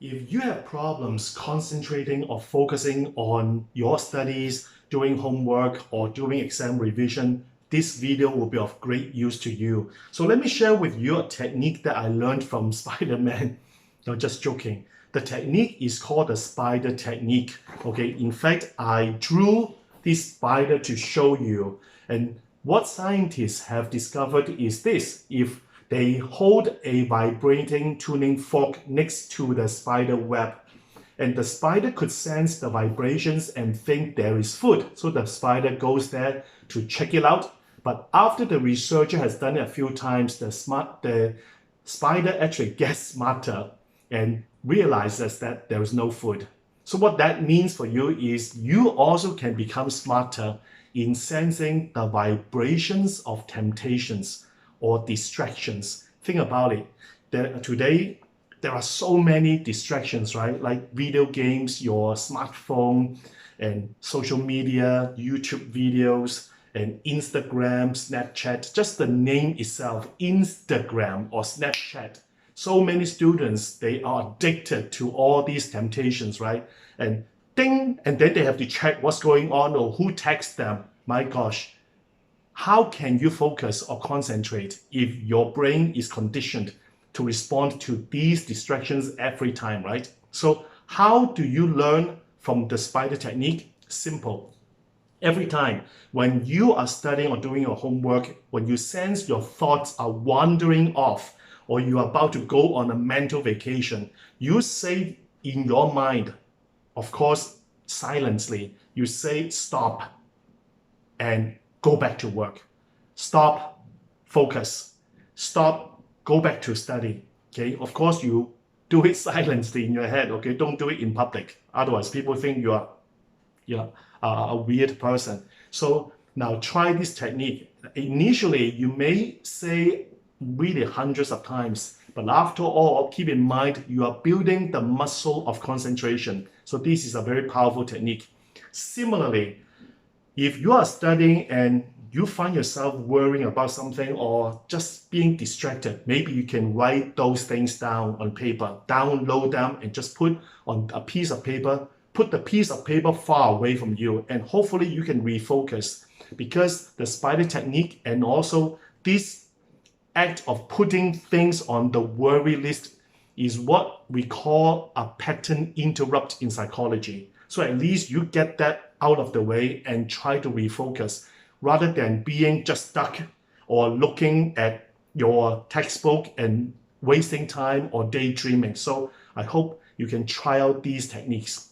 If you have problems concentrating or focusing on your studies, doing homework, or doing exam revision, this video will be of great use to you. So let me share with you a technique that I learned from Spider-Man. No, just joking. The technique is called the spider technique. Okay, in fact, I drew this spider to show you. And what scientists have discovered is this: if they hold a vibrating tuning fork next to the spider web, and the spider could sense the vibrations and think there is food. So the spider goes there to check it out. But after the researcher has done it a few times, the spider actually gets smarter and realizes that there is no food. So what that means for you is you also can become smarter in sensing the vibrations of temptations or distractions. Think about it. Today, there are so many distractions, right? Like video games, your smartphone, and social media, YouTube videos, and Instagram, Snapchat. Just the name itself, Instagram or Snapchat. So many students, they are addicted to all these temptations, right? And ding, and then they have to check what's going on or who texts them. My gosh. How can you focus or concentrate if your brain is conditioned to respond to these distractions every time, right? So how do you learn from the spider technique? Simple. Every time when you are studying or doing your homework, when you sense your thoughts are wandering off or you are about to go on a mental vacation, you say in your mind, of course, silently, you say stop and go back to work. Stop, focus. Stop, go back to study. Okay, of course, you do it silently in your head. Okay, don't do it in public. Otherwise, people think you are a weird person. So now try this technique. Initially, you may say really hundreds of times, but after all, keep in mind you are building the muscle of concentration. So this is a very powerful technique. Similarly, if you are studying and you find yourself worrying about something or just being distracted, maybe you can write those things down on paper, download them and just put on a piece of paper, put the piece of paper far away from you, and hopefully you can refocus. Because the spider technique and also this act of putting things on the worry list is what we call a pattern interrupt in psychology. So at least you get that out of the way and try to refocus rather than being just stuck or looking at your textbook and wasting time or daydreaming. So I hope you can try out these techniques.